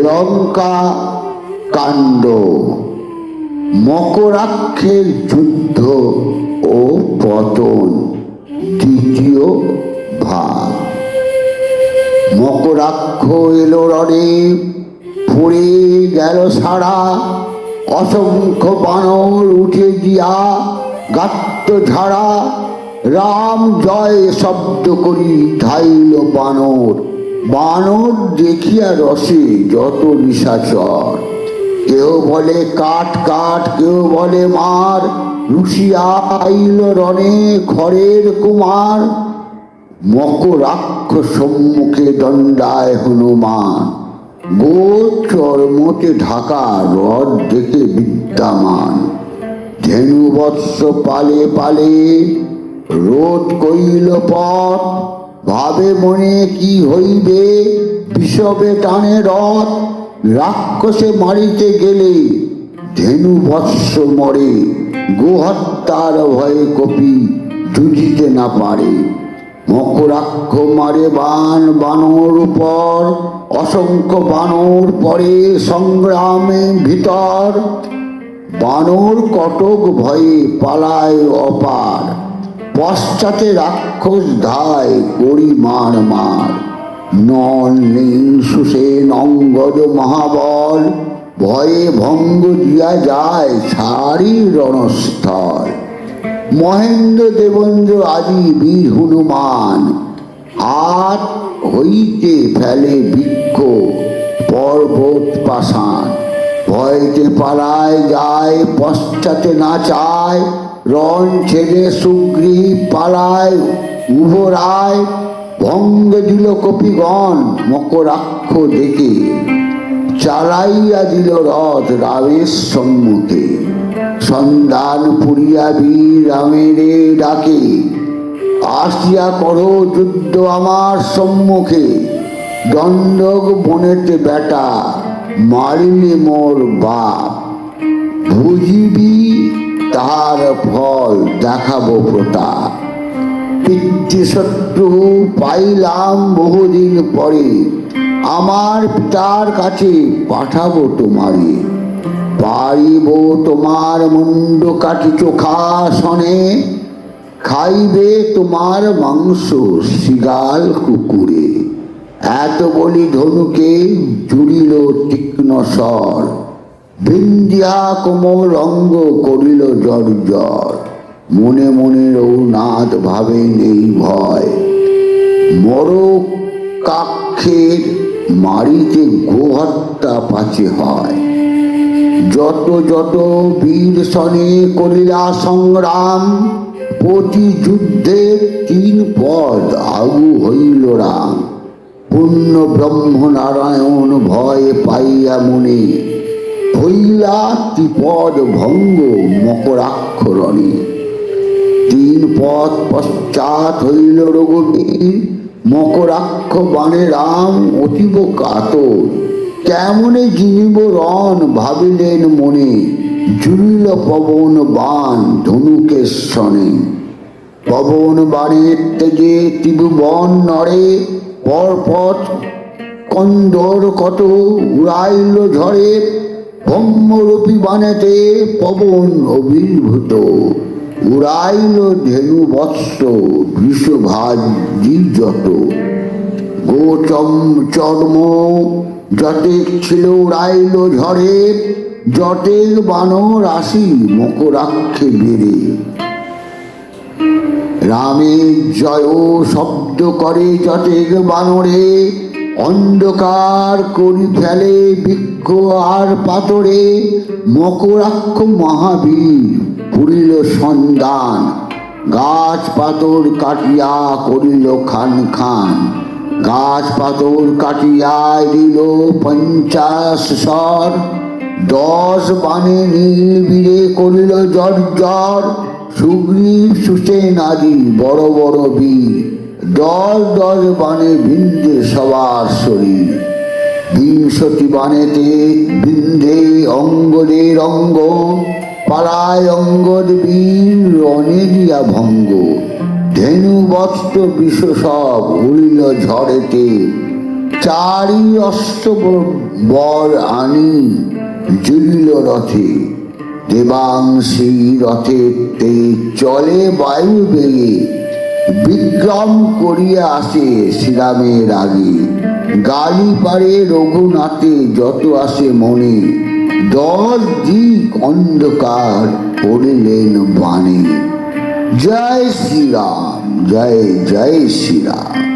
লঙ্কা কাণ্ড, মকরাক্ষের যুদ্ধ ও পতন, দ্বিতীয় ভাগ। মকরাক্ষ এলো রণে, পড়ে গেল সারা, অসংখ্য বানর উঠে গিয়া গাত্র ঝাড়া। রাম জয় শব্দ করি ধাইল বানর, বানর দেখিয়া রসে যত নিশাচর। কেউ বলে কাট কাট, কেউ বলে মার, রুশিয়া আইল রণে ঘরের কুমার। মকরাক্ষ সম্মুখে দণ্ডায় হনুমান, গোচর মোটে ঢাকা রথ দেখে বিদ্যমান। ধেনু বৎস পালে পালে রোধ কইল পথ, ভাবে মনে কি হইবে বিষবে টানে রথ। রাক্ষসে মারিতে গেলে ধেনু বৎস মরে, গোহত্যার ভয়ে কপি জুঝিতে না পারে। মকরাক্ষ মারে বান বানর উপর, অসংখ্য বানর পরে সংগ্রামে ভিতর। বানর কটক ভয়ে পালায় অপার, পশ্চাতে রাক্ষস ধায় করি মার মার। নল নীল সুসেন অঙ্গদ মহাবল, ভয়ে ভঙ্গ দিয়া যায় সারি রণস্থল। মহেন্দ্র দেবেন্দ্র আদি বীর হনুমান, হাত হইতে ফেলে বৃক্ষ পর্বত পাষাণ। ভয়তে পালায় যায় পশ্চাতে না চায়, রণ ছেড়ে সুগ্রীব পালায় উভরায়। ভঙ্গ দিল কপিগণ মকরাক্ষ দেখে, চালাইয়া দিল রথ রামের সম্মুখে। সন্ধান পুরিয়া বীর রামেরে ডাকে, আসিয়া করো যুদ্ধ আমার সম্মুখে। দণ্ডক বনেতে বেটা, মারিলে মোর বাপ, বুঝিবি তার ফল দেখাবো প্রতাপ। পিতৃশত্রু পাইলাম বহুদিন পরে, আমার পিতার কাছে পাঠাবো তোমারে। পারিব তোমার মুন্ড কাটি চোখাসনে, খাইবে তোমার মাংস শিগাল কুকুরে। এত বলি ধনুকে জুড়িল তীক্ষ্ণ স্বর, বিন্দিয়া কোমল অঙ্গ করিল জর্জর। মনে মনে রঘুনাথ ভাবে নেই ভয়, মরকাক্ষের মারিতে গোহত্যা পাছে হয়। যত যত বীর সনে করিলা সংগ্রাম, প্রতি যুদ্ধে 3 পদ আগু হইল রাম। পূর্ণ ব্রহ্ম নারায়ণ ভয় পাইয়া মনে, হইলা ত্রিপদ ভঙ্গ মকরাক্ষ রণে। 3 পদ পশ্চাৎ হইল রঘুবীর, মকরাক্ষ বাণে রাম অতীব কাতর। কেমনে জিনিব রণ ভাবিলেন মনে, জুড়িল পবন বাণ ধনুকের সনে। পবন বাণের তেজে ত্রিভুবন নড়ে, পরপথ কন্দর কত উড়াইল ঝড়ে। ব্রহ্মরূপী বাণেতে পবন অভিভূত, উড়াইল ধেনু বৎস বৃষভাজি যত। চর্ম যতেক ছিল উড়াইল ঝড়ে, যতেক বানর আসি মকরাক্ষে বেড়ে। রামের জয় শব্দ করে যতেক বানরে, অন্ধকার করি ফেলে বৃক্ষ আর পাথরে। মকরাক্ষ মহাবীর পুরিল সন্ধান, গাছ পাথর কাটিয়া করিল খান খান। গাছ পাথর কাটিয়া দিল 50 স্বর, 10 বাণে নীলবীরে করিল জর্জর। সুগ্রীব সুসেন আদি বড় বড় বীর, 10 বাণে বিন্ধে সবার শরীর। 20 বাণেতে বিন্ধে অঙ্গদের অঙ্গ, পালায় অঙ্গদ বীর রণে দিয়া ভঙ্গ। ধেনু বস্ত্র বিষ সব উড়িল ঝড়েতে, চারি অষ্ট বর আনি জুলিল রথে, দেবাংশী রথেতে চলে বায়ু বেগে, বিক্রম করিয়া আসে শ্রীরামের আগে। গালি পারে রঘুনাথে যত আসে মনে, 10 দিক অন্ধকার পড়িলেন বাণে। জয় শ্রীরাম, জয় জয় শ্রীরাম।